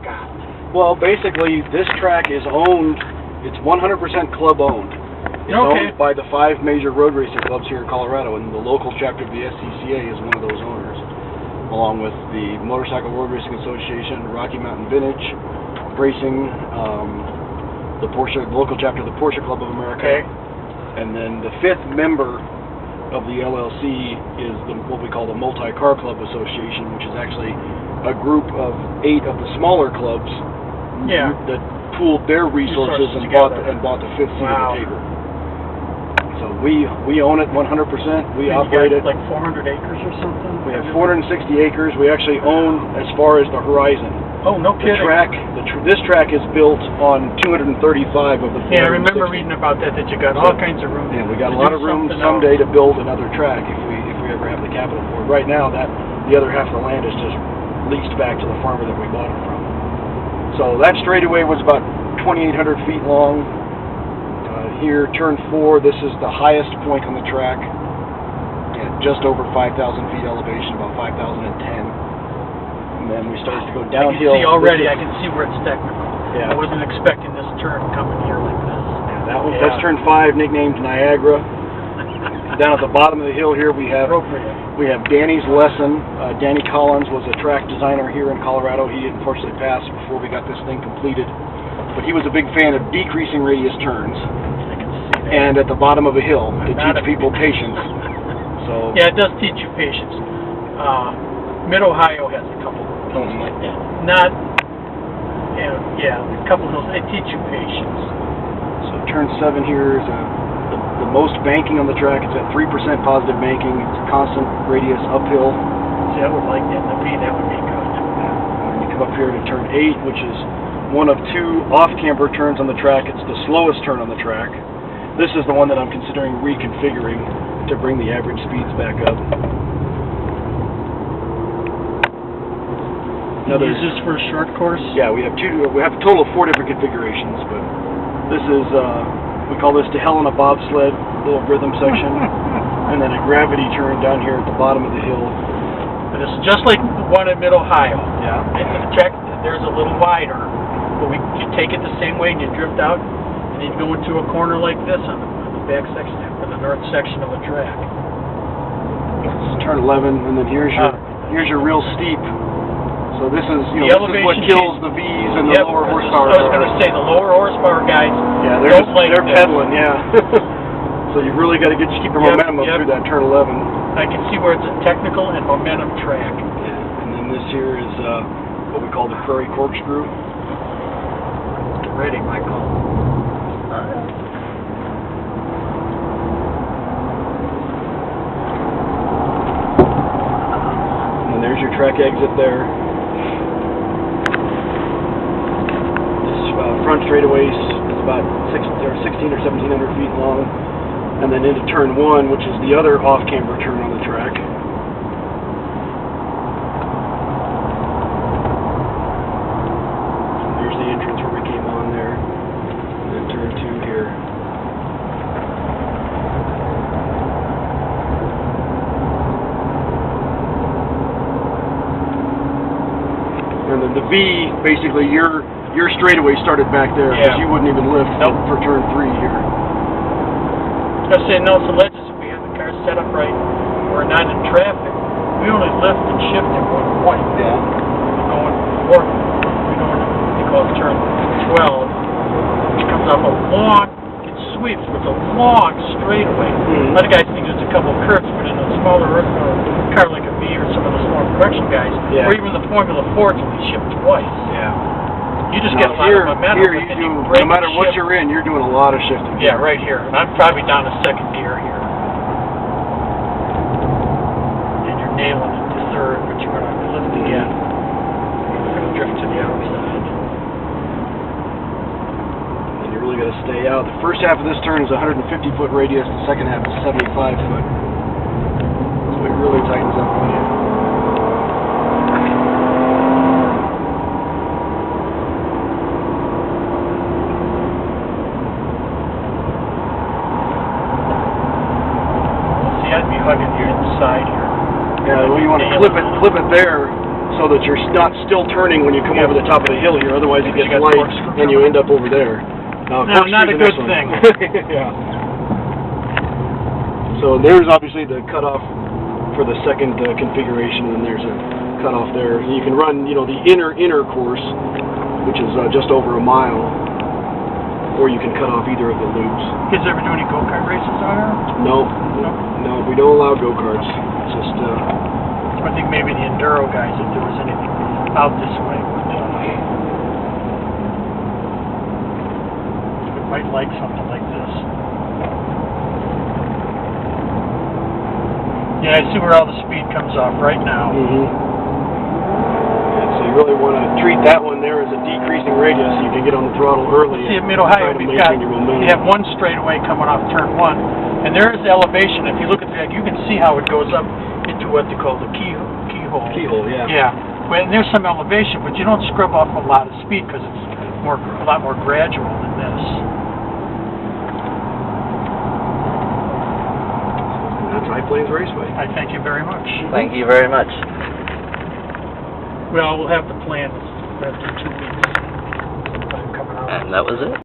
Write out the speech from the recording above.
got? Well, basically, this track is owned. It's 100% club owned. It's owned by the 5 major road racing clubs here in Colorado, and the local chapter of the SCCA is one of those owners, along with the Motorcycle Road Racing Association, Rocky Mountain Vintage Racing, the Porsche local chapter of the Porsche Club of America, and then the 5th member of the LLC is what we call the Multi-Car Club Association, which is actually a group of 8 of the smaller clubs that pooled their resources and bought the 5th seat of the table. So we own it 100%. We operate it. Like 400 acres or something? We have 460 acres. We actually own as far as the horizon. Oh, no kidding. This track is built on 235 of the 460. Yeah, I remember reading about that you got all kinds of room. Yeah, we got a lot of room someday to build another track if we ever have the capital for it. Right now, the other half of the land is just leased back to the farmer that we bought it from. So that straightaway was about 2,800 feet long. Here, turn 4, this is the highest point on the track. Just over 5,000 feet elevation, about 5,010. And then we started to go downhill. I can see already, I can see where it's technical. Yeah. I wasn't expecting this turn coming here like this. Yeah, that's turn 5, nicknamed Niagara. Down at the bottom of the hill here, we have Danny's lesson. Danny Collins was a track designer here in Colorado. He unfortunately passed before we got this thing completed. But he was a big fan of decreasing radius turns. I can see that. And at the bottom of a hill to teach people patience. So yeah, it does teach you patience. Mid-Ohio has a couple of hills like that. Not, a couple of hills. They teach you patience. So turn 7 here is the most banking on the track. It's at 3% positive banking. It's constant radius uphill. See, I would like that. That would be good. And you come up here to turn 8, which is one of 2 off-camber turns on the track. It's the slowest turn on the track. This is the one that I'm considering reconfiguring to bring the average speeds back up. Is this for a short course? Yeah, we have a total of 4 different configurations, but this is we call this to hell in a bobsled, little rhythm section, and then a gravity turn down here at the bottom of the hill. And this is just like the one in Mid-Ohio. Yeah. And the track there's a little wider, but you take it the same way and you drift out, and you go into a corner like this on the back section, or the north section of the track. It's turn 11, and then here's your real steep. So this is this is what kills the V's and the lower horsepower. I was going to say the lower horsepower guys. Yeah, they're pedaling. Yeah. So you really got to keep your momentum up through that turn 11. I can see where it's a technical and momentum track. Yeah, and then this here is what we call the Prairie Corkscrew. Ready, Michael. And there's your track exit there. Front straightaway is about 16 or 1700 feet long, and then into turn 1, which is the other off-camber turn on the track. And there's the entrance where we came on there, and then turn 2 here. And then the V, basically your straightaway started back there because you wouldn't even lift for turn 3 here. I was saying, Nelson Ledges, if we have the car set up right, we're not in traffic, we only lift and shift in one point. Yeah. Going forward, we know what they call turn 12. It comes off a long, it sweeps with a long straightaway. A lot of guys think there's a couple curves, but in a smaller car like a V or some of the smaller production guys, or even the Formula 4s, we shift twice. Yeah. You just get a lot of momentum. Here no matter what you're in, you're doing a lot of shifting. Yeah, right here. And I'm probably down to second gear here. And you're nailing it to third, but you're going to lift again. You're going to drift to the outside. And you really got to stay out. The first half of this turn is 150-foot radius. The second half is 75-foot. So it really tightens up on you. I'd be hugging you inside here. Yeah, well, you want to clip it there so so that you're not still turning when you come over the top of the hill here. Otherwise, it gets got light corkscrew and you end up over there. No, not a good thing. Yeah. So there's obviously the cutoff for the second configuration, and there's a cutoff there. You can run, you know, the inner course, which is just over a mile, or you can cut off either of the loops. Kids ever do any go-kart races out here? No, we don't allow go-karts. It's just. I think maybe the enduro guys, if there was anything out this way, might like something like this. Yeah, I see where all the speed comes off right now. And so you really want to treat that one there as a decreasing radius so you can get on the throttle early. See, at Mid-Ohio, you have one straightaway coming off turn 1, and there is elevation. If you look at the, you can see how it goes up into what they call the keyhole. Keyhole, yeah. Yeah, well, and there's some elevation, but you don't scrub off a lot of speed because it's a lot more gradual than this. That's High Plains Raceway. I thank you very much. Thank you very much. Well, we'll have the plans after 2 weeks. Sometime coming out. And that was it.